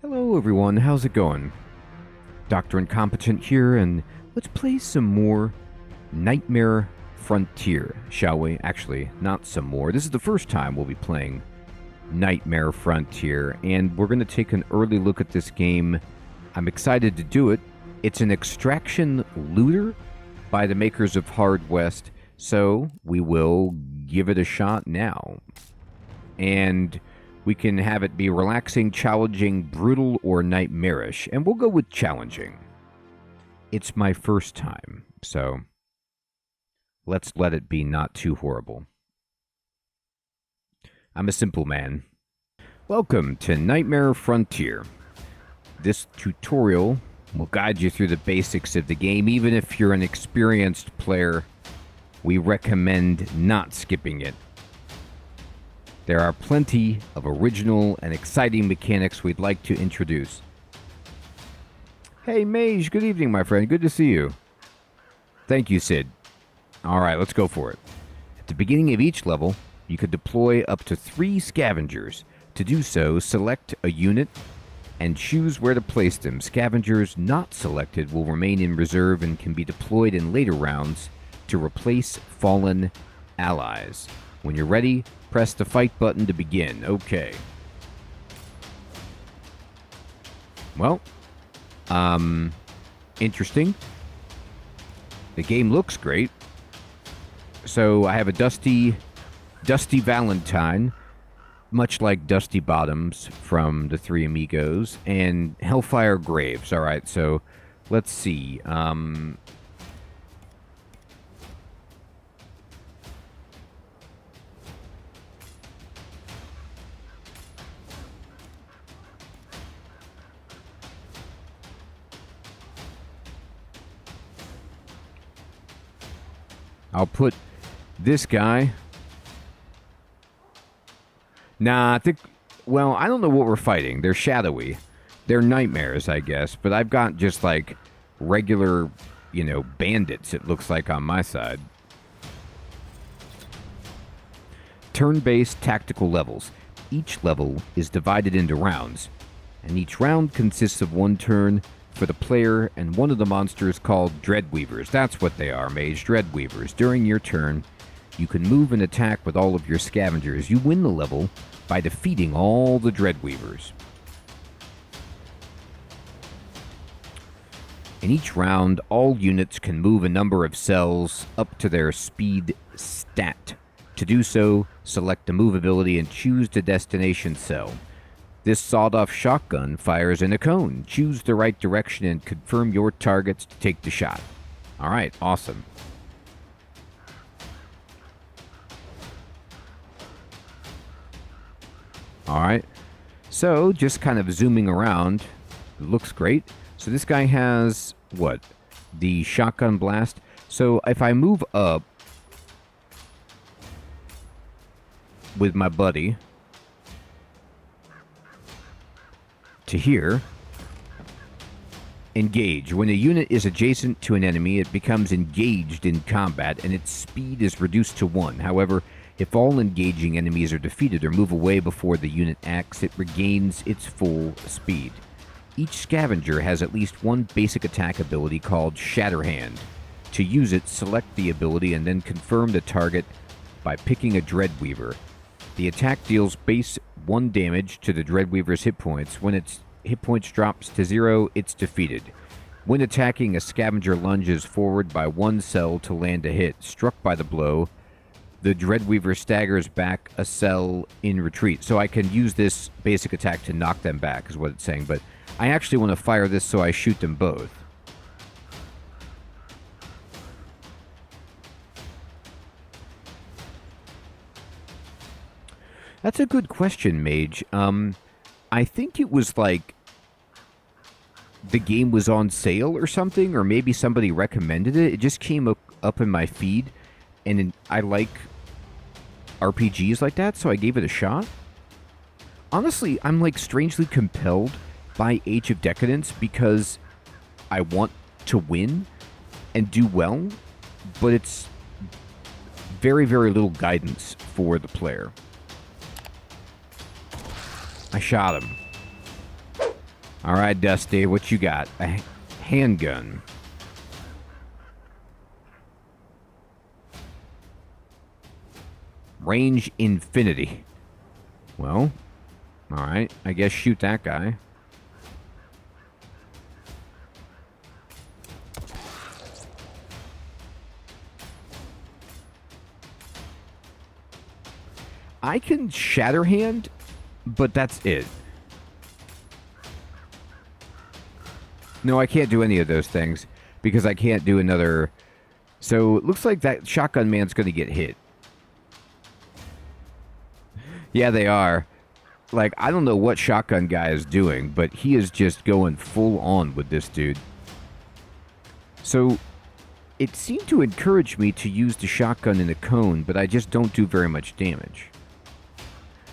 Hello everyone, how's it going? Dr. Incompetent here, and let's play some more Nightmare Frontier, shall we? Actually, not some more. This is the first time we'll be playing Nightmare Frontier, and we're going to take an early look at this game. I'm excited to do it. It's an extraction looter by the makers of Hard West, so we will give it a shot now. And we can have it be relaxing, challenging, brutal, or nightmarish. And we'll go with challenging. It's my first time, so let's let it be not too horrible. I'm a simple man. Welcome to Nightmare Frontier. This tutorial will guide you through the basics of the game. Even if you're an experienced player, we recommend not skipping it. There are plenty of original and exciting mechanics we'd like to introduce. Hey, Mage, good evening, my friend. Good to see you. Thank you, Sid. All right, let's go for it. At the beginning of each level, you could deploy up to 3 scavengers. To do so, select a unit and choose where to place them. Scavengers not selected will remain in reserve and can be deployed in later rounds to replace fallen allies. When you're ready, press the fight button to begin. Okay. Well, interesting. The game looks great. So I have a Dusty Valentine, much like Dusty Bottoms from the Three Amigos, and Hellfire Graves. All right, so let's see. I'll put this guy. Nah, I think... Well, I don't know what we're fighting. They're shadowy. They're nightmares, I guess. But I've got just, like, regular, bandits, it looks like, on my side. Turn-based tactical levels. Each level is divided into rounds, and each round consists of one turn for the player and one of the monsters called Dreadweavers. That's what they are, Mage. Dreadweavers. During your turn, you can move and attack with all of your scavengers. You win the level by defeating all the Dreadweavers. In each round, all units can move a number of cells up to their speed stat. To do so, select the move ability and choose the destination cell. This sawed-off shotgun fires in a cone. Choose the right direction and confirm your targets to take the shot. All right, awesome. All right, so just kind of zooming around, it looks great. So this guy has, what, the shotgun blast. So if I move up with my buddy to here, engage. When a unit is adjacent to an enemy, it becomes engaged in combat and its speed is reduced to 1. However, if all engaging enemies are defeated or move away before the unit acts, it regains its full speed. Each scavenger has at least one basic attack ability called Shatterhand. To use it, select the ability and then confirm the target by picking a Dreadweaver. The attack deals base 1 damage to the Dreadweaver's hit points. When its hit points drops to 0, it's defeated. When attacking, a scavenger lunges forward by 1 cell to land a hit. Struck by the blow, the Dreadweaver staggers back a cell in retreat. So I can use this basic attack to knock them back, is what it's saying. But I actually want to fire this so I shoot them both. That's a good question, Mage. I think it was like the game was on sale or something, or maybe somebody recommended it. It just came up in my feed, and I like RPGs like that, so I gave it a shot. Honestly, I'm like strangely compelled by Age of Decadence because I want to win and do well, but it's very, very little guidance for the player. I shot him. All right, Dusty, what you got? A handgun. Range infinity. Well, all right. I guess shoot that guy. I can Shatterhand, but that's it. No, I can't do any of those things because I can't do another. So it looks like that shotgun man's going to get hit. Yeah, they are. Like, I don't know what shotgun guy is doing, but he is just going full on with this dude. So it seemed to encourage me to use the shotgun in a cone, but I just don't do very much damage.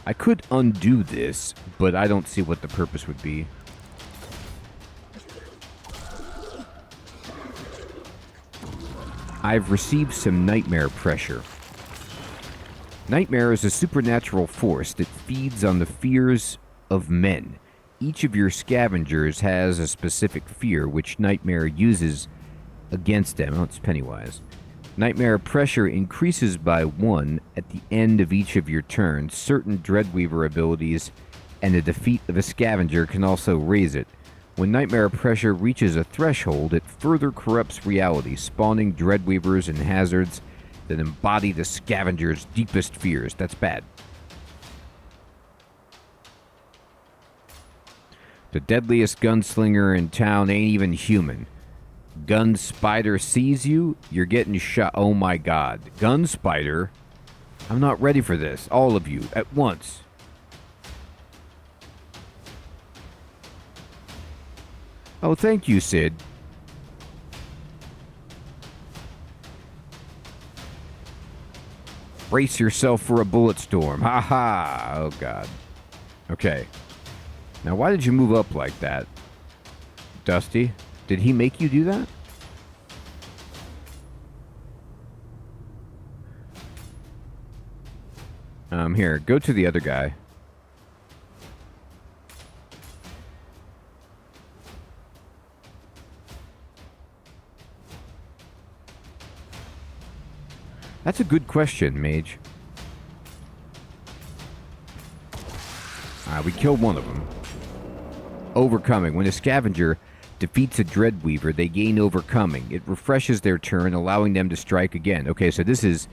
I could undo this, but I don't see what the purpose would be. I've received some nightmare pressure. Nightmare is a supernatural force that feeds on the fears of men. Each of your scavengers has a specific fear, which Nightmare uses against them. Oh, it's Pennywise. Nightmare pressure increases by 1 at the end of each of your turns. Certain Dreadweaver abilities and the defeat of a scavenger can also raise it. When Nightmare pressure reaches a threshold, it further corrupts reality, spawning Dreadweavers and hazards that embody the scavenger's deepest fears. That's bad. The deadliest gunslinger in town ain't even human. Gun Spider sees you, you're getting shot. Oh my god. Gun Spider? I'm not ready for this. All of you, at once. Oh, thank you, Sid. Brace yourself for a bullet storm. Ha ha. Oh god. Okay. Now, why did you move up like that, Dusty? Did he make you do that? Here, go to the other guy. That's a good question, Mage. We killed one of them. Overcoming. When a scavenger defeats a Dreadweaver, they gain Overcoming. It refreshes their turn, allowing them to strike again. Okay, so this is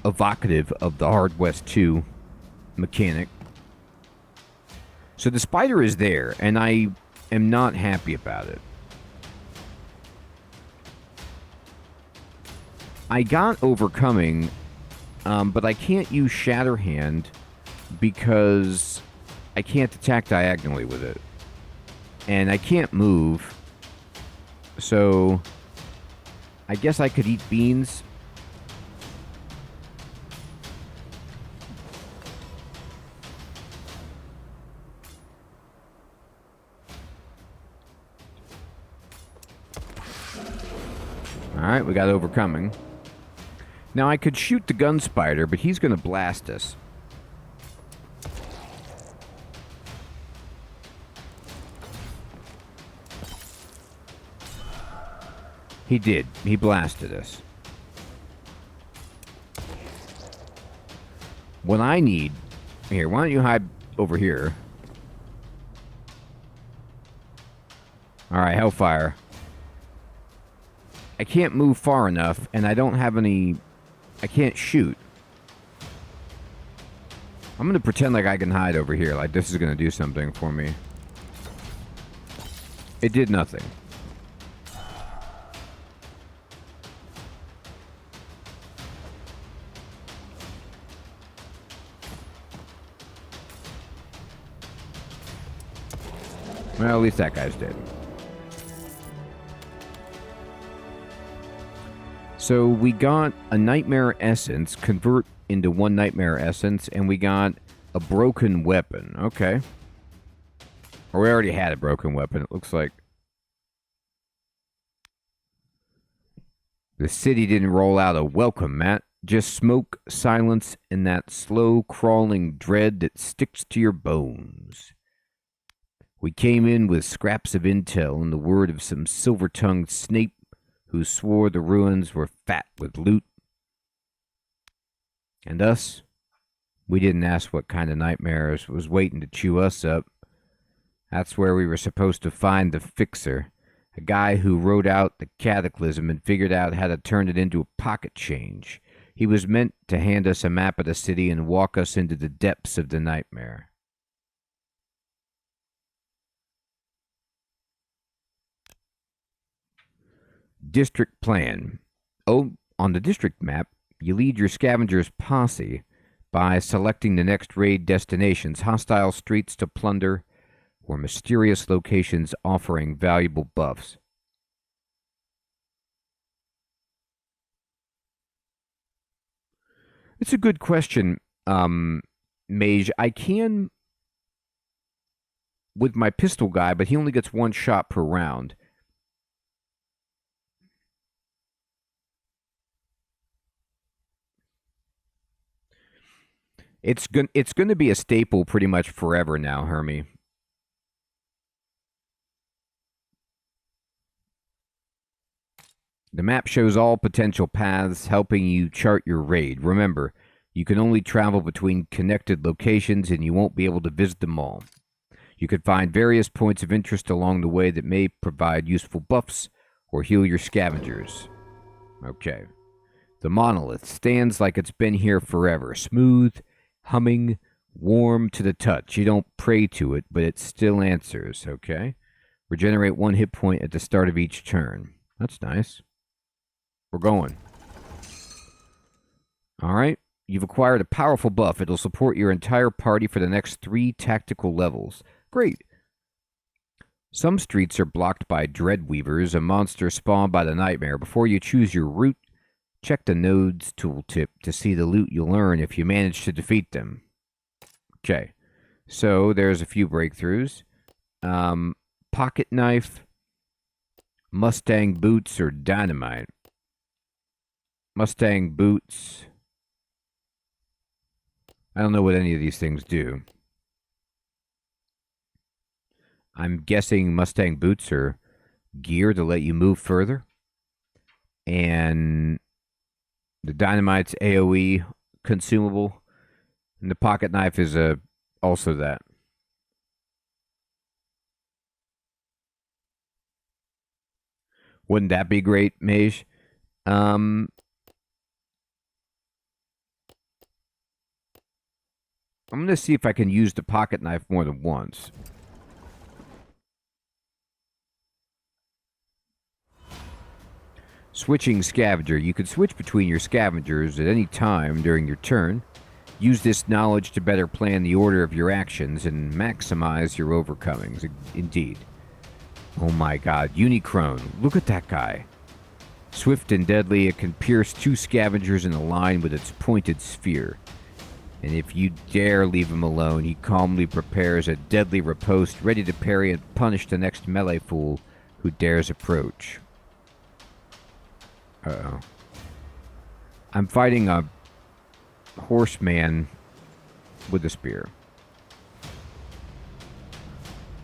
evocative of the Hard West 2 mechanic. So the spider is there, and I am not happy about it. I got Overcoming, but I can't use Shatterhand because I can't attack diagonally with it. And I can't move. So I guess I could eat beans. Alright, we got Overcoming. Now I could shoot the gun spider, but he's going to blast us. He did. He blasted us. What I need... Here, why don't you hide over here? Alright, Hellfire. I can't move far enough, and I don't have any... I can't shoot. I'm going to pretend like I can hide over here, like this is going to do something for me. It did nothing. Well, at least that guy's dead. So we got a Nightmare Essence, convert into 1 Nightmare Essence, and we got a broken weapon. Okay. Or we already had a broken weapon, it looks like. The city didn't roll out a welcome mat. Just smoke, silence, and that slow crawling dread that sticks to your bones. We came in with scraps of intel and the word of some silver-tongued snape who swore the ruins were fat with loot. And us? We didn't ask what kind of nightmares was waiting to chew us up. That's where we were supposed to find the fixer, a guy who wrote out the cataclysm and figured out how to turn it into a pocket change. He was meant to hand us a map of the city and walk us into the depths of the nightmare. District plan. Oh, on the district map, you lead your scavenger's posse by selecting the next raid destinations, hostile streets to plunder, or mysterious locations offering valuable buffs. It's a good question, Mage. I can with my pistol guy, but he only gets one shot per round. It's going to be a staple pretty much forever now, Hermie. The map shows all potential paths, helping you chart your raid. Remember, you can only travel between connected locations and you won't be able to visit them all. You could find various points of interest along the way that may provide useful buffs or heal your scavengers. Okay. The monolith stands like it's been here forever. Smooth, humming, warm to the touch. You don't pray to it, but it still answers, okay? Regenerate 1 hit point at the start of each turn. That's nice. We're going. All right. You've acquired a powerful buff. It'll support your entire party for the next 3 tactical levels. Great. Some streets are blocked by Dreadweavers, a monster spawned by the nightmare. Before you choose your route, check the nodes tooltip to see the loot you'll earn if you manage to defeat them. Okay. So there's a few breakthroughs. Pocket knife, Mustang boots, or dynamite. Mustang boots. I don't know what any of these things do. I'm guessing Mustang boots are gear to let you move further. And the dynamite's AoE consumable. And the pocket knife is also that. Wouldn't that be great, Mage? I'm going to see if I can use the pocket knife more than once. Switching scavenger. You can switch between your scavengers at any time during your turn. Use this knowledge to better plan the order of your actions and maximize your overcomings. Indeed. Oh my god. Unicrone. Look at that guy. Swift and deadly, it can pierce 2 scavengers in a line with its pointed spear. And if you dare leave him alone, he calmly prepares a deadly riposte, ready to parry and punish the next melee fool who dares approach. Uh-oh. I'm fighting a horseman with a spear.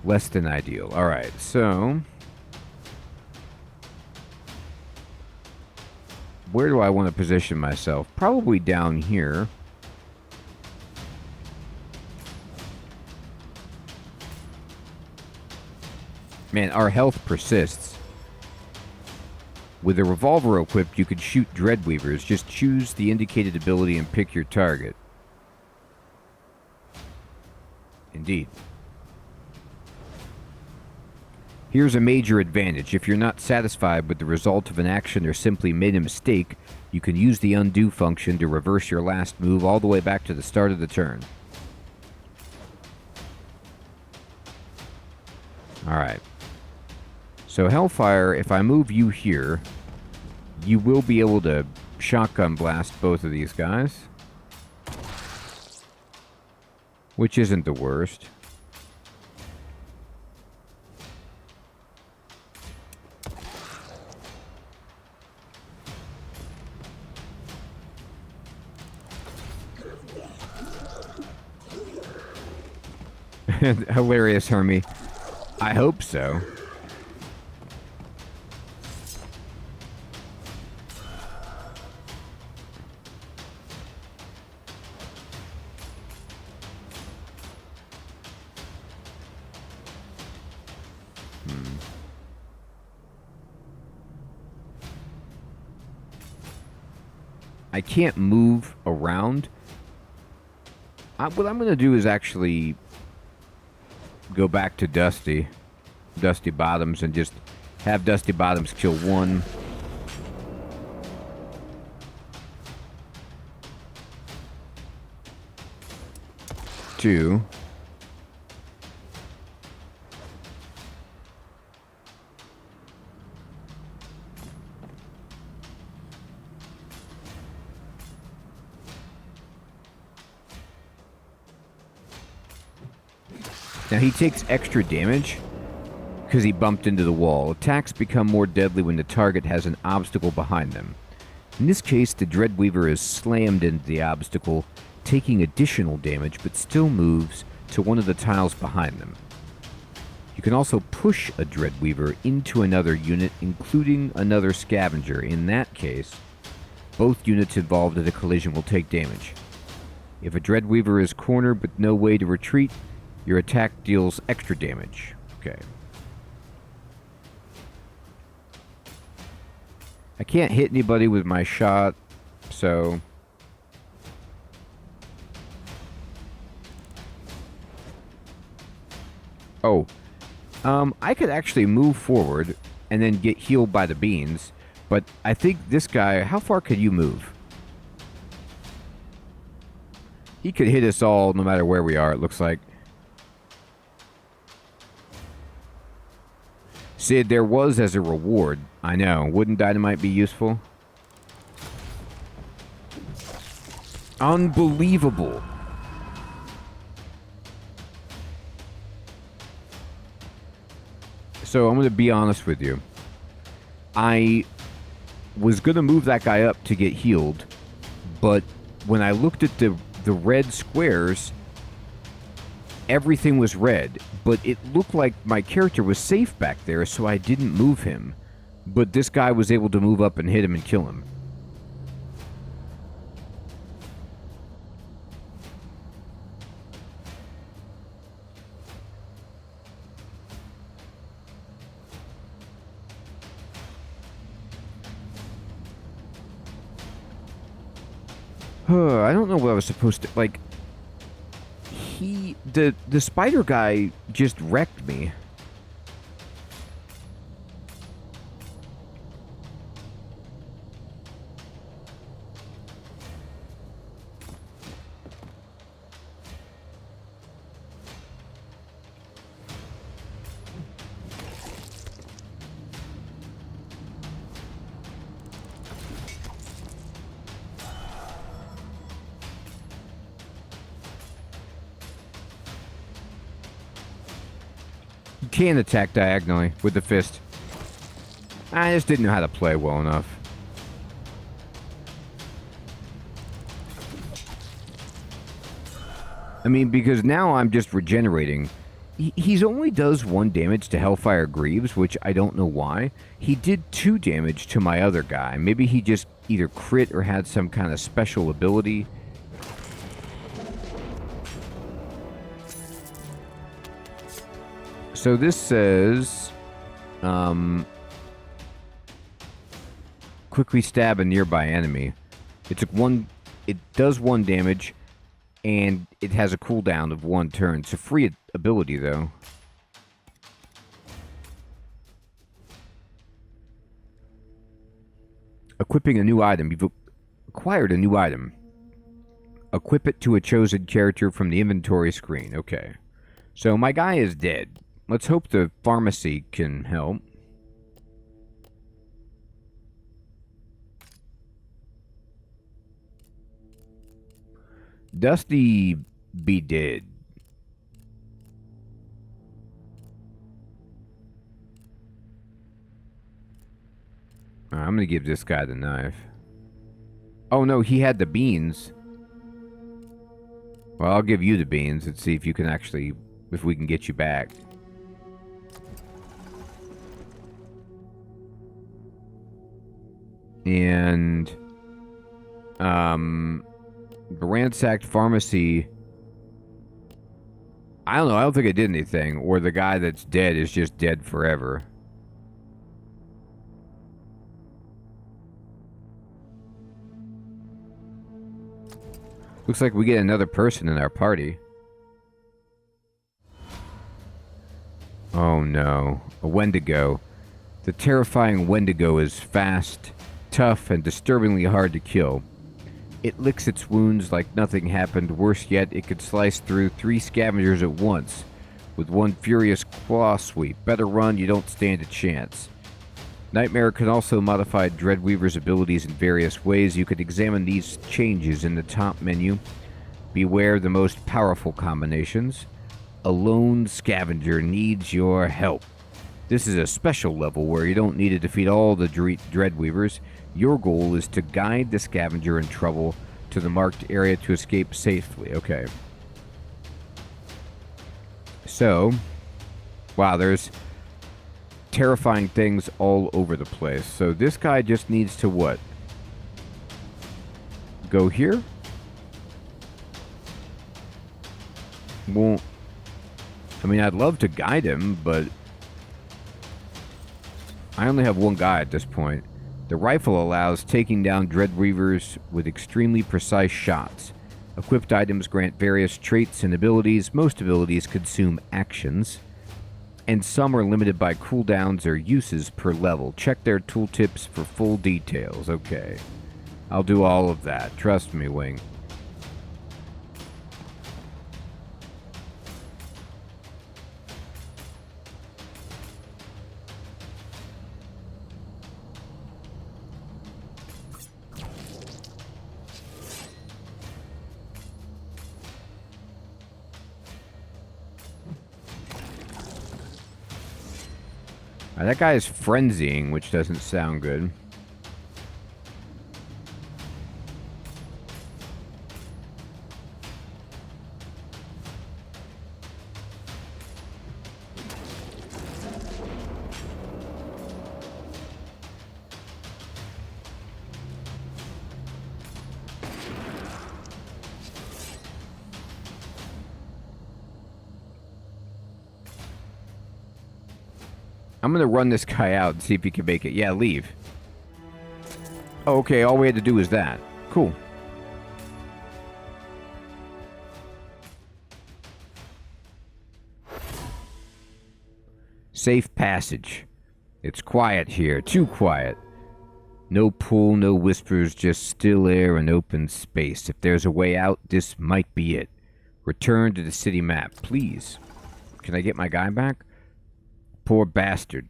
Less than ideal. Alright, so where do I want to position myself? Probably down here. Man, our health persists. With a revolver equipped, you could shoot Dreadweavers. Just choose the indicated ability and pick your target. Indeed. Here's a major advantage. If you're not satisfied with the result of an action or simply made a mistake, you can use the undo function to reverse your last move all the way back to the start of the turn. Alright. So Hellfire, if I move you here, you will be able to shotgun blast both of these guys. Which isn't the worst. Hilarious, Hermie. I hope so. I can't move around. What I'm going to do is actually go back to Dusty Bottoms, and just have Dusty Bottoms kill one. Two. Now he takes extra damage because he bumped into the wall. Attacks become more deadly when the target has an obstacle behind them. In this case, the Dreadweaver is slammed into the obstacle, taking additional damage, but still moves to one of the tiles behind them. You can also push a Dreadweaver into another unit, including another scavenger. In that case, both units involved in the collision will take damage. If a Dreadweaver is cornered with no way to retreat, your attack deals extra damage. Okay. I can't hit anybody with my shot, so... Oh. I could actually move forward and then get healed by the beans, but I think this guy... How far could you move? He could hit us all no matter where we are, it looks like. Sid, there was as a reward. I know. Wouldn't dynamite be useful? Unbelievable. So I'm going to be honest with you. I was going to move that guy up to get healed, but when I looked at the red squares, everything was red, but it looked like my character was safe back there, so I didn't move him. But this guy was able to move up and hit him and kill him. I don't know what I was supposed to... Like... The spider guy just wrecked me. You can attack diagonally with the fist. I just didn't know how to play well enough. I mean, because now I'm just regenerating. He's only does 1 damage to Hellfire Greaves, which I don't know why. He did 2 damage to my other guy. Maybe he just either crit or had some kind of special ability. So this says, quickly stab a nearby enemy. It does 1 damage, and it has a cooldown of 1 turn. It's a free ability, though. Equipping a new item. You've acquired a new item. Equip it to a chosen character from the inventory screen. Okay. So my guy is dead. Let's hope the pharmacy can help. Dusty be dead. I'm going to give this guy the knife. Oh no, he had the beans. Well, I'll give you the beans and see if you can actually... if we can get you back. And the ransacked pharmacy, I don't know, I don't think it did anything. Or the guy that's dead is just dead forever. Looks like we get another person in our party. Oh no, a Wendigo. The terrifying Wendigo is fast, tough, and disturbingly hard to kill. It licks its wounds like nothing happened. Worse yet, it could slice through 3 scavengers at once with one furious claw sweep. Better run, you don't stand a chance. Nightmare can also modify Dreadweavers' abilities in various ways. You could examine these changes in the top menu. Beware the most powerful combinations. A lone scavenger needs your help. This is a special level where you don't need to defeat all the Dreadweavers. Your goal is to guide the scavenger in trouble to the marked area to escape safely. Okay. So, wow, there's terrifying things all over the place. So this guy just needs to what? Go here? Well, I mean, I'd love to guide him, but I only have one guy at this point. The rifle allows taking down Dreadweavers with extremely precise shots. Equipped items grant various traits and abilities. Most abilities consume actions, and some are limited by cooldowns or uses per level. Check their tooltips for full details. Okay. I'll do all of that. Trust me, Wing. That guy is frenzying, which doesn't sound good. I'm gonna run this guy out and see if he can make it. Yeah, leave. Oh, okay, all we had to do was that. Cool. Safe passage. It's quiet here. Too quiet. No pull, no whispers, just still air and open space. If there's a way out, this might be it. Return to the city map, please. Can I get my guy back? Poor bastard.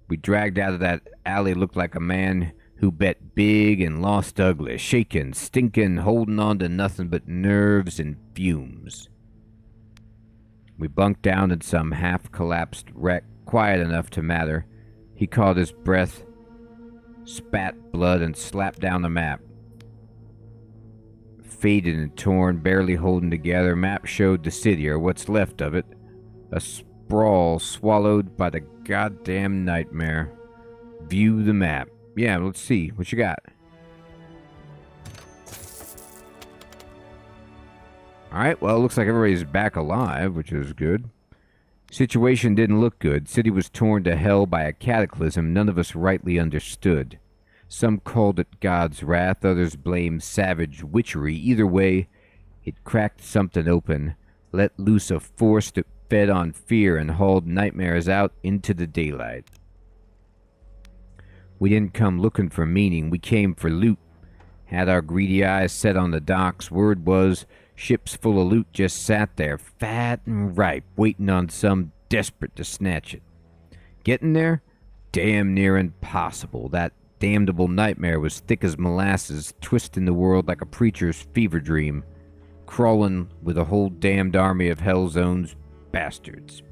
We dragged out of that alley looked like a man who bet big and lost ugly. Shaking, stinking, holding on to nothing but nerves and fumes. We bunked down in some half-collapsed wreck, quiet enough to matter. He caught his breath, spat blood, and slapped down the map. Faded and torn, barely holding together, map showed the city, or what's left of it. A sprawl swallowed by the goddamn nightmare. View the map. Yeah, let's see. What you got? Alright, well, it looks like everybody's back alive, which is good. Situation didn't look good. City was torn to hell by a cataclysm none of us rightly understood. Some called it God's wrath, others blamed savage witchery. Either way, it cracked something open, let loose a force that fed on fear and hauled nightmares out into the daylight. We didn't come looking for meaning, we came for loot. Had our greedy eyes set on the docks. Word was, ships full of loot just sat there, fat and ripe, waiting on some desperate to snatch it. Getting there? Damn near impossible. That damnable nightmare was thick as molasses, twisting the world like a preacher's fever dream, crawling with a whole damned army of Hellzone's bastards.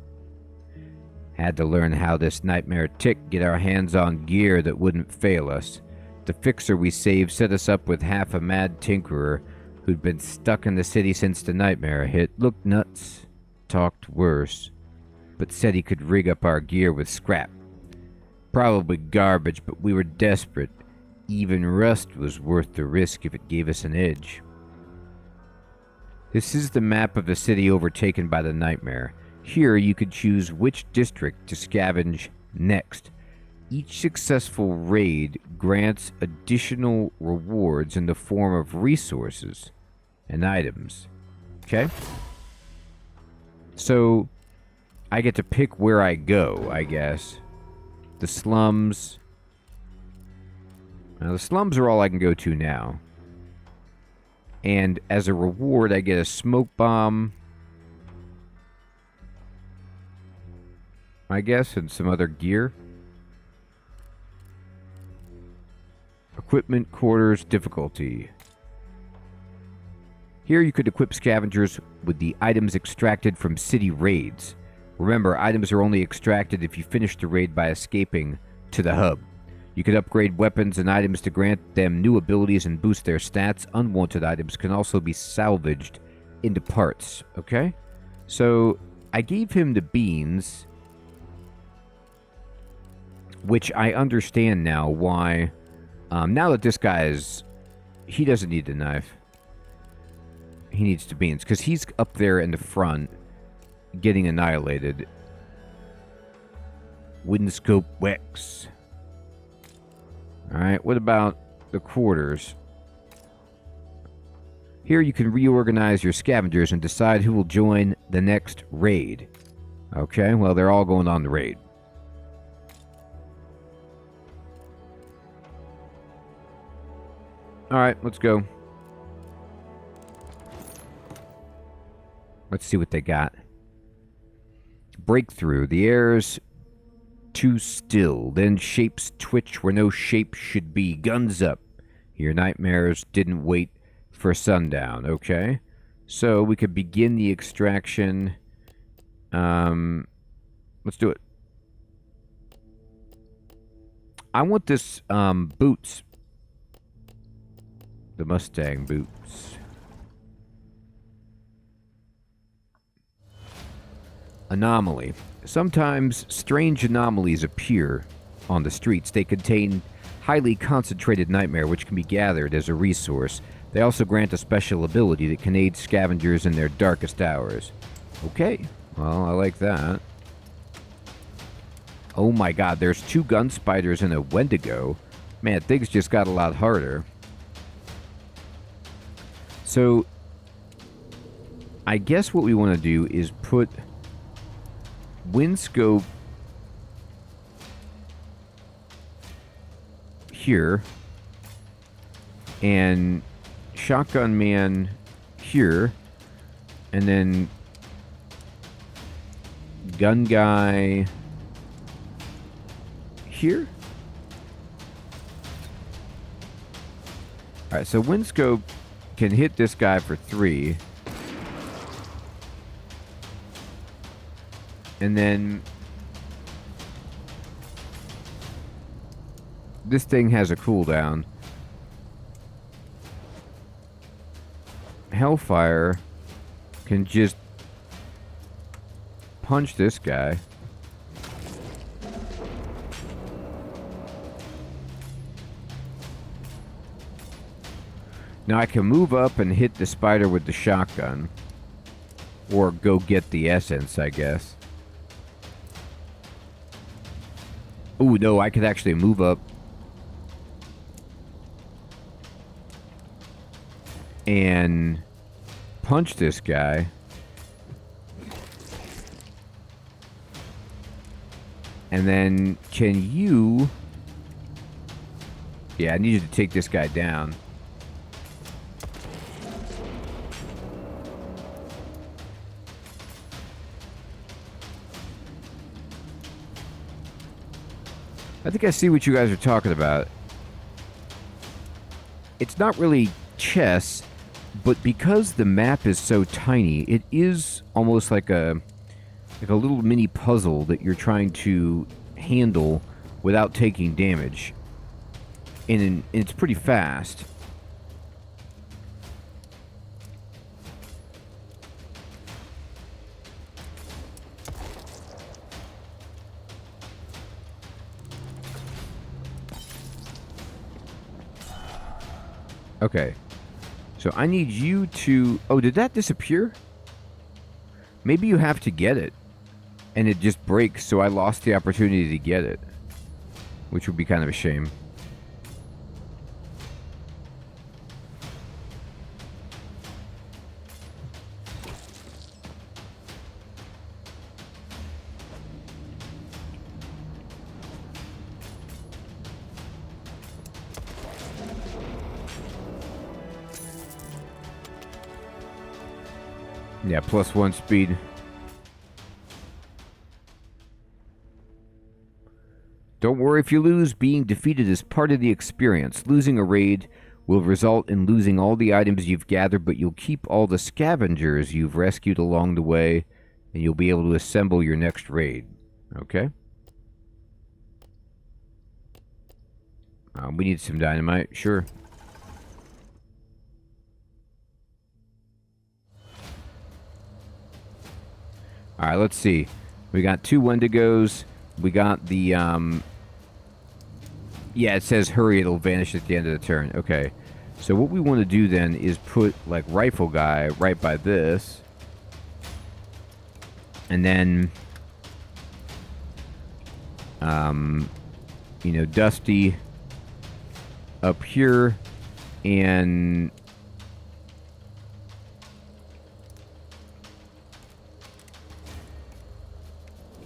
Had to learn how this nightmare ticked, get our hands on gear that wouldn't fail us. The fixer we saved set us up with half a mad tinkerer who'd been stuck in the city since the nightmare hit. Looked nuts, talked worse, but said he could rig up our gear with scrap. Probably garbage, but we were desperate. even rust was worth the risk if it gave us an edge. This is the map of the city overtaken by the nightmare. Here you could choose which district to scavenge next. Each successful raid grants additional rewards in the form of resources and items. Okay? So, I get to pick where I go, I guess. The slums. Now, the slums are all I can go to now. And as a reward, I get a smoke bomb, I guess, and some other gear. Equipment, quarters, difficulty. Here you could equip scavengers with the items extracted from city raids. Remember, items are only extracted if you finish the raid by escaping to the hub. You could upgrade weapons and items to grant them new abilities and boost their stats. Unwanted items can also be salvaged into parts, okay? So, I gave him the beans, which I understand now why. Now that this guy is... He doesn't need the knife. He needs the beans, because he's up there in the front getting annihilated. Windscope Wex. Alright, what about the quarters? Here you can reorganize your scavengers and decide who will join the next raid. Okay, well, they're all going on the raid. Alright, let's go. Let's see what they got. Breakthrough. The air's too still. Then shapes twitch where no shape should be. Guns up. Your nightmares didn't wait for sundown. Okay. So we could begin the extraction. Let's do it. I want this boots. The Mustang boots. Anomaly. Sometimes strange anomalies appear on the streets. They contain highly concentrated nightmare, which can be gathered as a resource. They also grant a special ability that can aid scavengers in their darkest hours. Okay, well, I like that. Oh my god, there's 2 gun spiders and a Wendigo. Man, things just got a lot harder. So, I guess what we want to do is put Windscope here and Shotgun Man here, and then Gun Guy here. Alright, so Windscope can hit this guy for 3. And then this thing has a cooldown. Hellfire can just punch this guy. Now I can move up and hit the spider with the shotgun. Or go get the essence, I guess. Ooh, no, I could actually move up and punch this guy. And then, can you... Yeah, I need you to take this guy down. I think I see what you guys are talking about. It's not really chess, but because the map is so tiny, it is almost like a little mini puzzle that you're trying to handle without taking damage. And it's pretty fast. Okay. So I need you to... Oh, did that disappear? Maybe you have to get it. And it just breaks, so I lost the opportunity to get it. Which would be kind of a shame. Yeah, +1 speed. Don't worry if you lose. Being defeated is part of the experience. Losing a raid will result in losing all the items you've gathered, but you'll keep all the scavengers you've rescued along the way, and you'll be able to assemble your next raid. Okay? We need some dynamite. Sure. Alright, let's see. We got 2 Wendigos. We got the, yeah, it says hurry, it'll vanish at the end of the turn. Okay. So what we want to do then is put, like, Rifle Guy right by this. And then, you know, Dusty up here. And...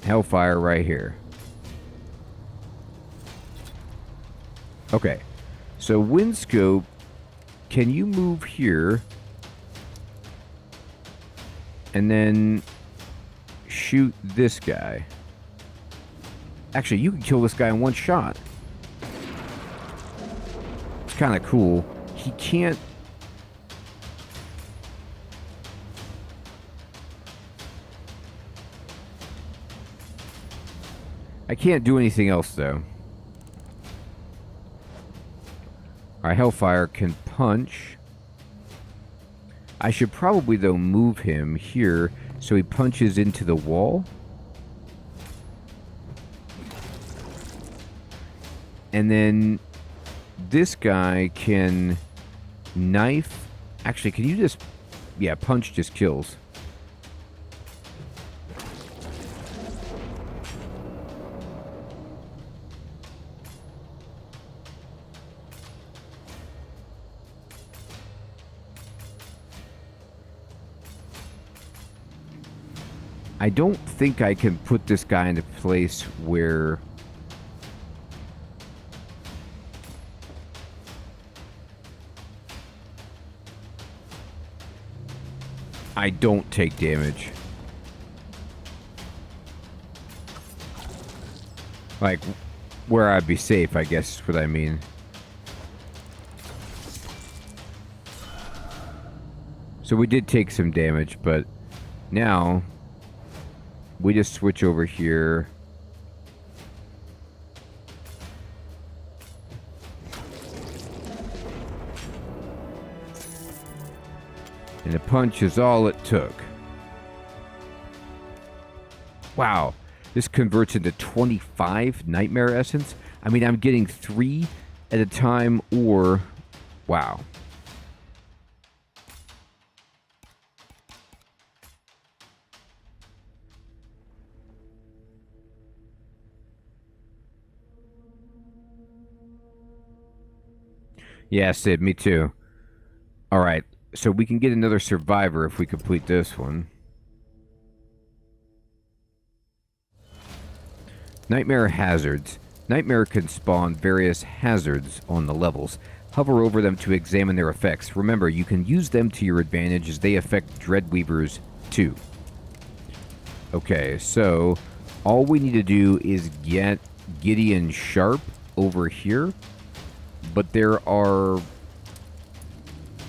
Hellfire right here. Okay. So Windscope, can you move here? And then shoot this guy. Actually, you can kill this guy in one shot. It's kind of cool. He can't... I can't do anything else, though. Alright, Hellfire can punch. I should probably, though, move him here so he punches into the wall. And then this guy can knife. Actually, can you just... Yeah, punch just kills. I don't think I can put this guy in a place where... I don't take damage. Like, where I'd be safe, I guess is what I mean. So we did take some damage, but now... we just switch over here. And the punch is all it took. Wow. This converts into 25 Nightmare Essence. I mean, I'm getting 3 at a time, or... Wow. Yeah, Sid, me too. Alright, so we can get another survivor if we complete this one. Nightmare hazards. Nightmare can spawn various hazards on the levels. Hover over them to examine their effects. Remember, you can use them to your advantage as they affect Dreadweavers too. Okay, so all we need to do is get Gideon Sharp over here. But there are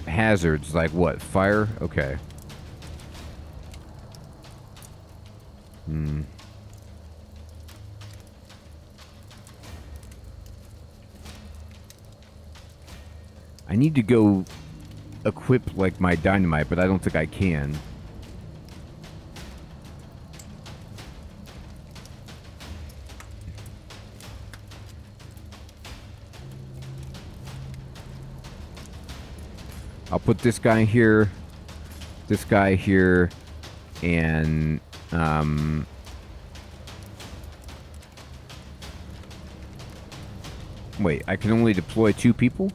hazards, like what? Fire? Okay. I need to go equip, like, my dynamite, but I don't think I can. I'll put this guy here, and wait, I can only deploy 2 people?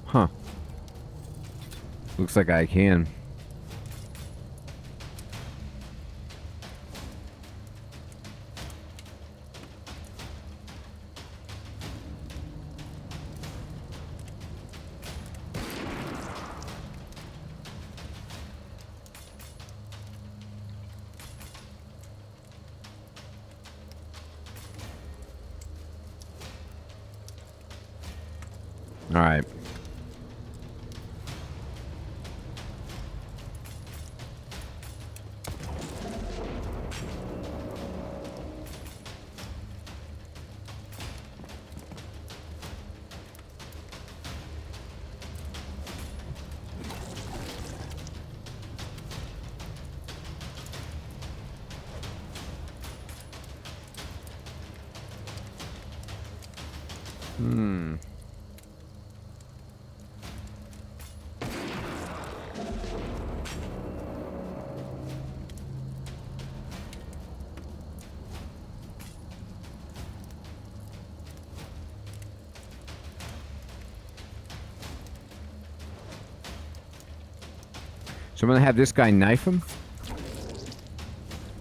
Huh. Looks like I can. All right. So I'm going to have this guy knife him.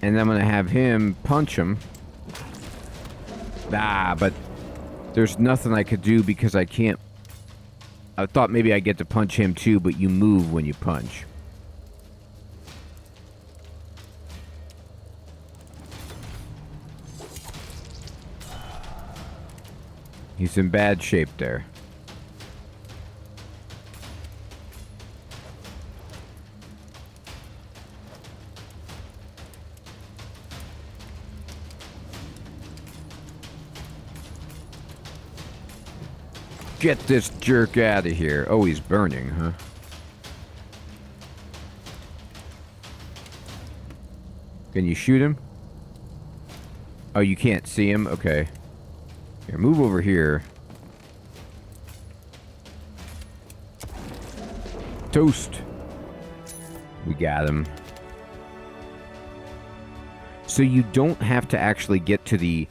And then I'm going to have him punch him. Ah, but there's nothing I could do because I can't. I thought maybe I get to punch him too, but you move when you punch. He's in bad shape there. Get this jerk out of here. Oh, he's burning, huh? Can you shoot him? Oh, you can't see him? Okay. Here, move over here. Toast. We got him. So you don't have to actually get to the...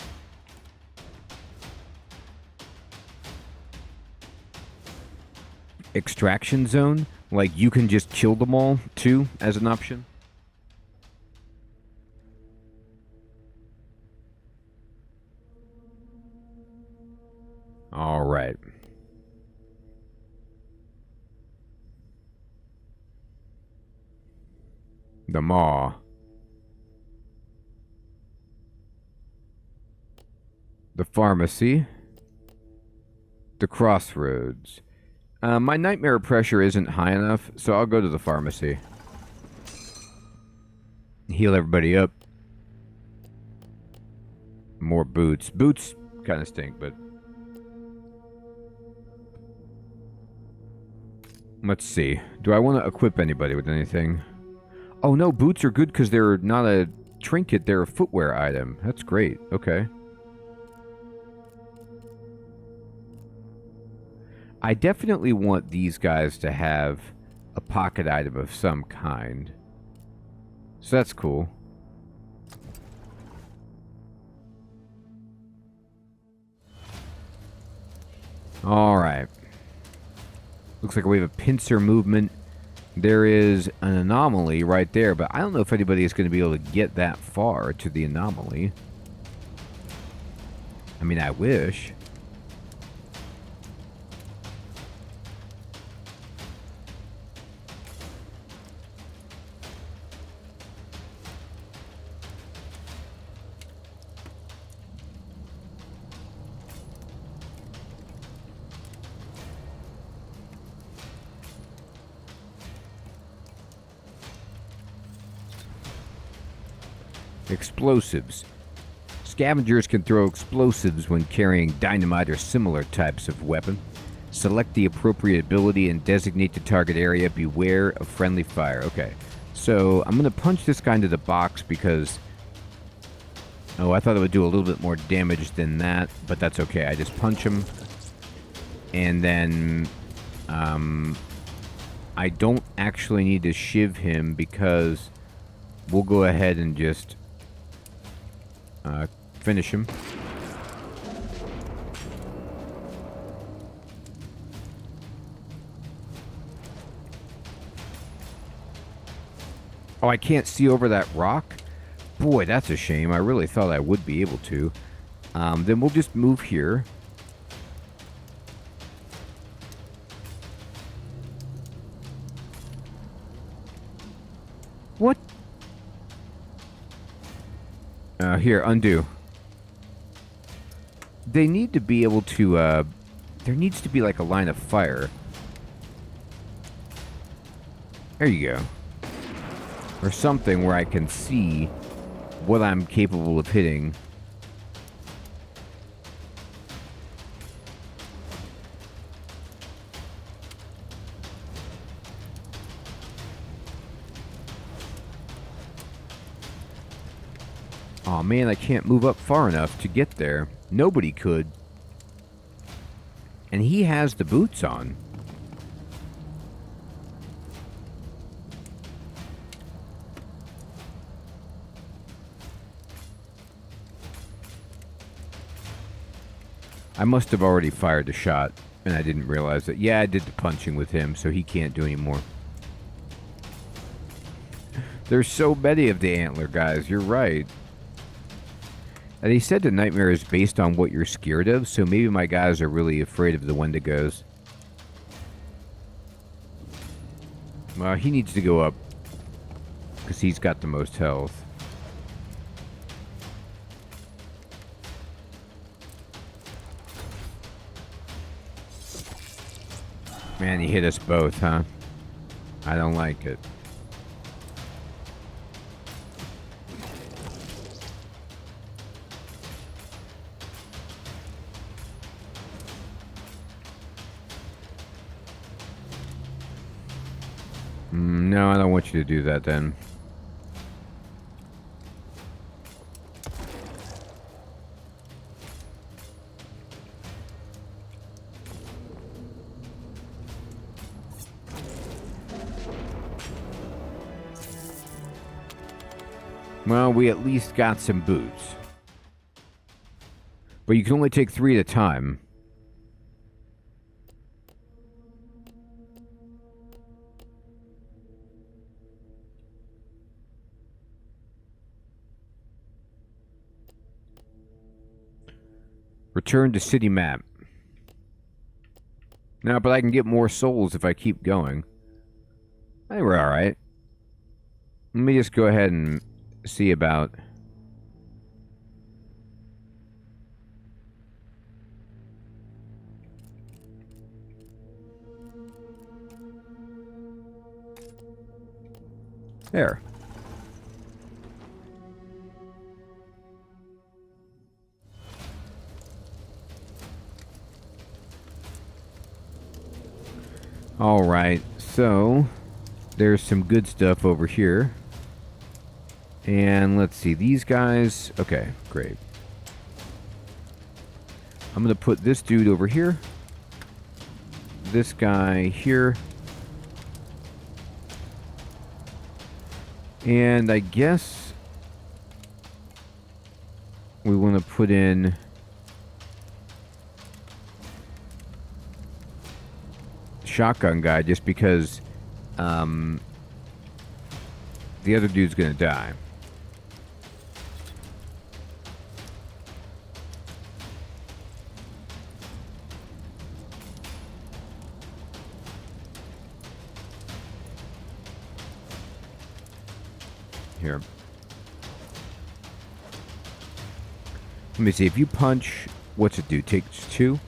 extraction zone? Like, you can just kill them all, too, as an option? All right. The maw. The pharmacy. The crossroads. My nightmare pressure isn't high enough, so I'll go to the pharmacy. Heal everybody up. More boots. Boots kind of stink, but... let's see. Do I want to equip anybody with anything? Oh no, boots are good because they're not a trinket, they're a footwear item. That's great. Okay. I definitely want these guys to have a pocket item of some kind. So that's cool. Alright. Looks like we have a pincer movement. There is an anomaly right there, but I don't know if anybody is going to be able to get that far to the anomaly. I mean, I wish. Explosives. Scavengers can throw explosives when carrying dynamite or similar types of weapon. Select the appropriate ability and designate the target area. Beware of friendly fire. Okay, so I'm going to punch this guy into the box because Oh, I thought it would do a little bit more damage than that, but that's okay. I just punch him. And then I don't actually need to shiv him because we'll go ahead and just finish him. Oh, I can't see over that rock? Boy, that's a shame. I really thought I would be able to. Then we'll just move here. What? Here, undo. They need to be able to, there needs to be like a line of fire. There you go. Or something where I can see what I'm capable of hitting. Aw, man, I can't move up far enough to get there. Nobody could. And he has the boots on. I must have already fired a shot, and I didn't realize it. Yeah, I did the punching with him, so he can't do any more. There's so many of the antler guys, you're right. And he said the nightmare is based on what you're scared of, so maybe my guys are really afraid of the Wendigos. Well, he needs to go up, because he's got the most health. Man, he hit us both, huh? I don't like it. No, I don't want you to do that then. Well, we at least got some boots. But you can only take 3 at a time. Return to city map. No, but I can get more souls if I keep going. I think we're alright. Let me just go ahead and see about... There. Alright, so there's some good stuff over here. And let's see, these guys... Okay, great. I'm going to put this dude over here. This guy here. And I guess we want to put in... shotgun guy just because the other dude's gonna die. Here. Let me see, if you punch, what's it do? Takes 2?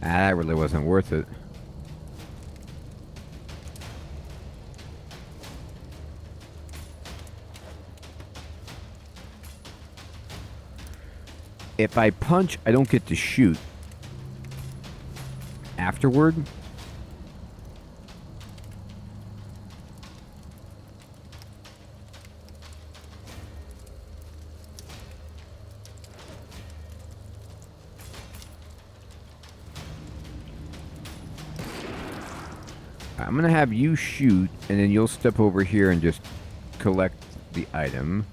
That really wasn't worth it. if I punch, I don't get to shoot afterward. I'm going to have you shoot, and then you'll step over here and just collect the item.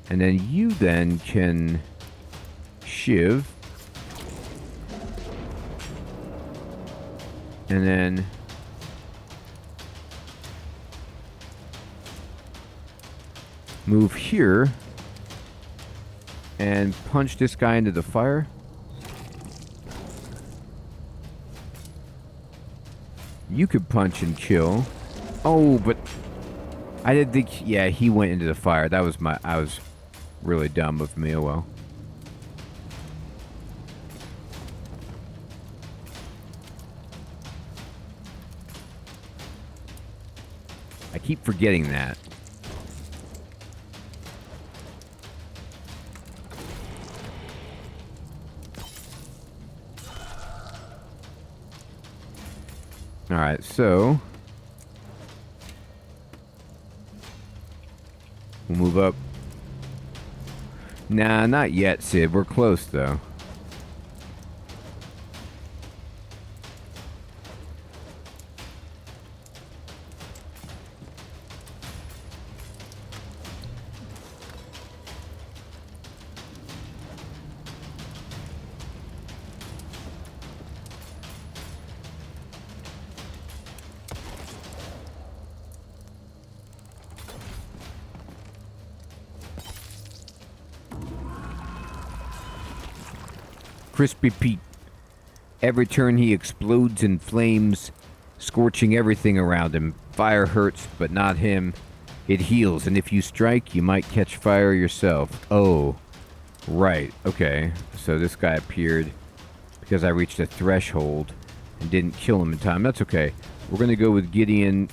And then you then can shiv. And then move here and punch this guy into the fire. You could punch and kill. Oh, but I didn't think. Yeah, he went into the fire. That was my. I was really dumb of me. Oh well. I keep forgetting that. Alright, so we'll move up. Nah, not yet, Sid. We're close, though. Crispy Pete. Every turn he explodes in flames, scorching everything around him. Fire hurts, but not him. It heals, and if you strike, you might catch fire yourself. Oh, right. Okay, so this guy appeared because I reached a threshold and didn't kill him in time. That's okay. We're going to go with Gideon,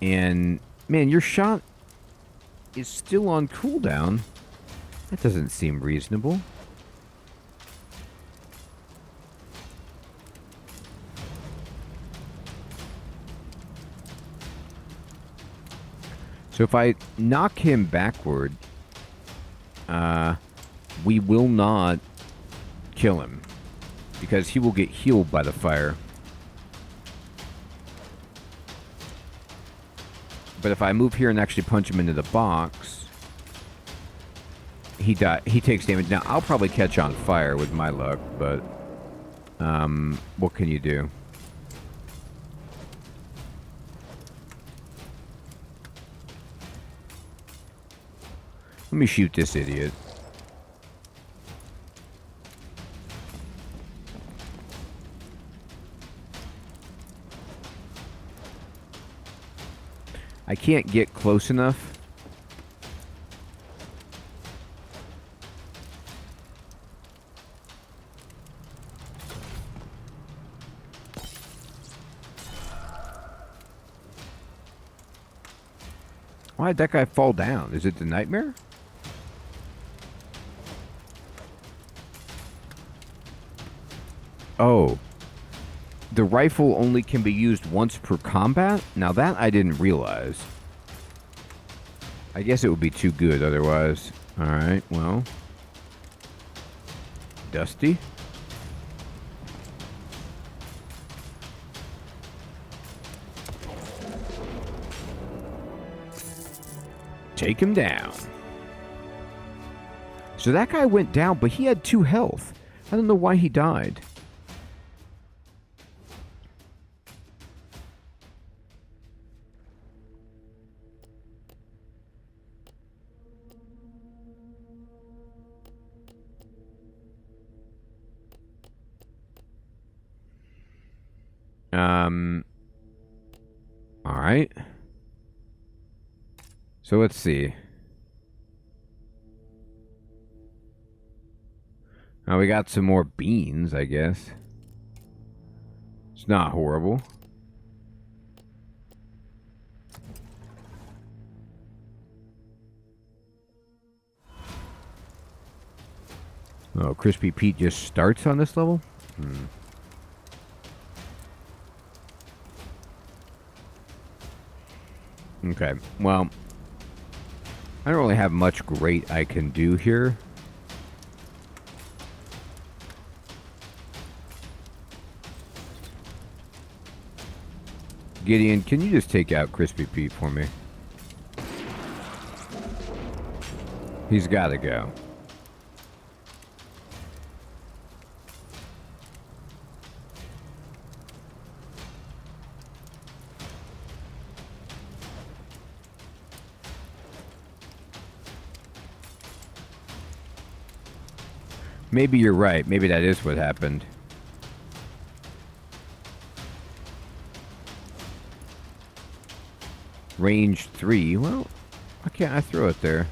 and man, your shot is still on cooldown. That doesn't seem reasonable. So if I knock him backward, we will not kill him because he will get healed by the fire. But if I move here and actually punch him into the box, he takes damage. Now, I'll probably catch on fire with my luck, but what can you do? Let me shoot this idiot. I can't get close enough. Why did that guy fall down? Is it the nightmare? Oh. The rifle only can be used once per combat? Now that I didn't realize. I guess it would be too good otherwise. Alright, well. Dusty. Take him down. So that guy went down, but he had 2 health. I don't know why he died. All right. So let's see. Now we got some more beans, I guess. It's not horrible. Oh, Crispy Pete just starts on this level? Hmm. Okay, well, I don't really have much great I can do here. Gideon, can you just take out Crispy Pete for me? He's got to go. Maybe you're right. Maybe that is what happened. Range 3. Well, why can't I throw it there?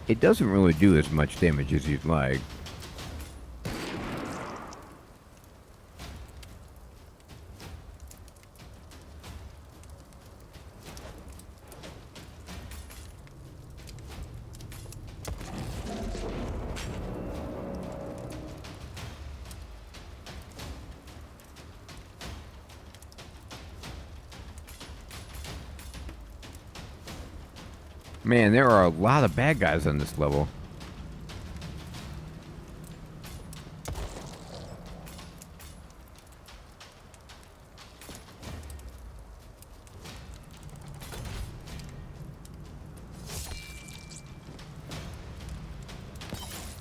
It doesn't really do as much damage as you'd like. Man, there are a lot of bad guys on this level.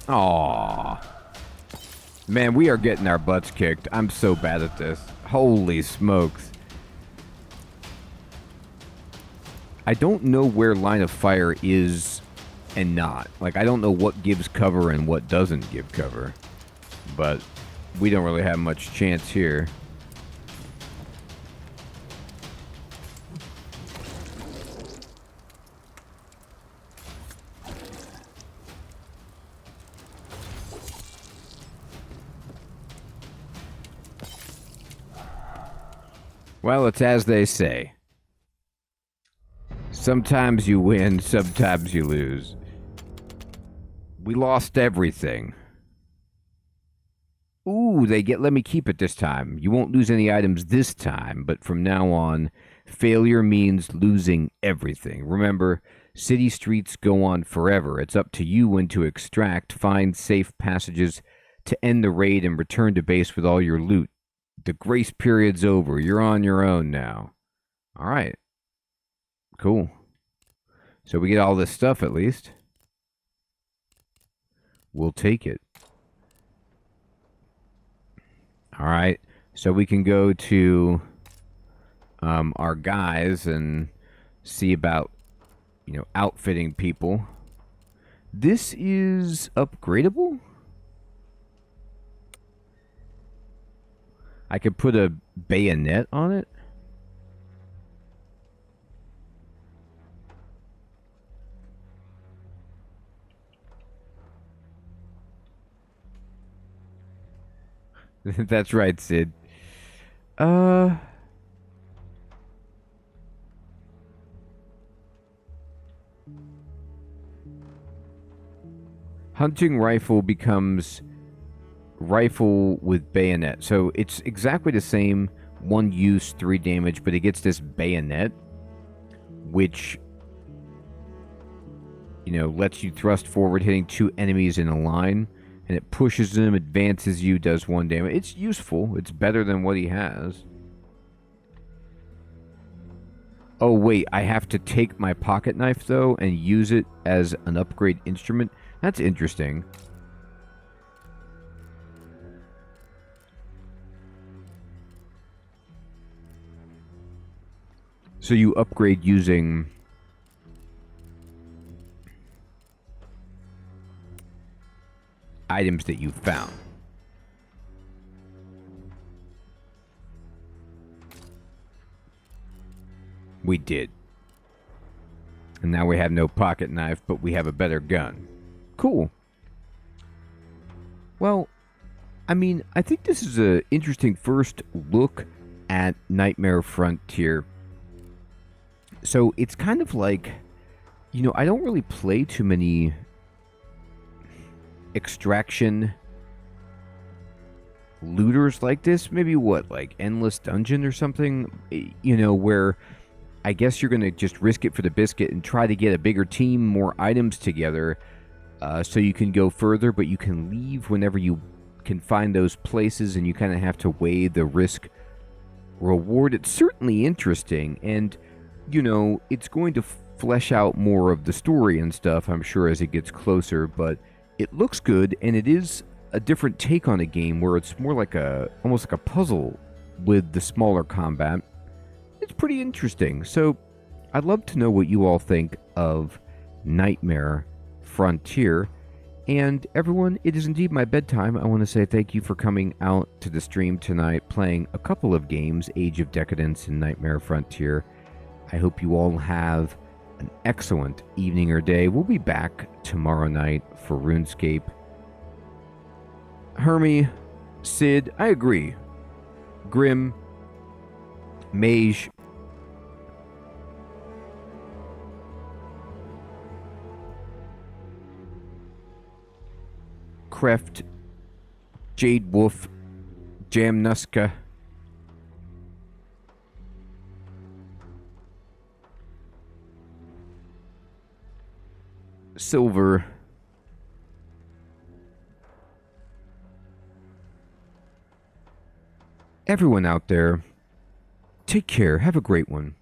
Aww. Man, we are getting our butts kicked. I'm so bad at this. Holy smokes. I don't know where line of fire is and not. Like, I don't know what gives cover and what doesn't give cover. But we don't really have much chance here. Well, it's as they say. Sometimes you win, sometimes you lose. We lost everything. Ooh, let me keep it this time. You won't lose any items this time, but from now on, failure means losing everything. Remember, city streets go on forever. It's up to you when to extract, find safe passages to end the raid and return to base with all your loot. The grace period's over. You're on your own now. All right. Cool. So we get all this stuff at least. We'll take it. All right. So we can go to our guys and see about, outfitting people. This is upgradable? I could put a bayonet on it. That's right, Sid. Hunting rifle becomes rifle with bayonet. So it's exactly the same, 1 use, 3 damage, but it gets this bayonet, which, lets you thrust forward, hitting 2 enemies in a line. And it pushes them, advances you, does 1 damage. It's useful. It's better than what he has. Oh, wait. I have to take my pocket knife, though, and use it as an upgrade instrument. That's interesting. So you upgrade using items that you found. We did. And now we have no pocket knife, but we have a better gun. Cool. Well, I mean, I think this is an interesting first look at Nightmare Frontier. So it's kind of like, I don't really play too many extraction looters like this. Maybe what, like Endless Dungeon or something? You know, where I guess you're going to just risk it for the biscuit and try to get a bigger team, more items together, so you can go further, but you can leave whenever you can find those places, and you kind of have to weigh the risk reward. It's certainly interesting, and you know, it's going to flesh out more of the story and stuff, I'm sure, as it gets closer, but it looks good, and it is a different take on a game where it's more like almost like a puzzle with the smaller combat. It's pretty interesting. So I'd love to know what you all think of Nightmare Frontier. And everyone, it is indeed my bedtime. I want to say thank you for coming out to the stream tonight, playing a couple of games, Age of Decadence and Nightmare Frontier. I hope you all have an excellent evening or day. We'll be back tomorrow night for RuneScape. Hermie, Sid, I agree. Grim, Mage, Kreft, Jade Wolf, Jamnuska, Silver, everyone out there, take care. Have a great one.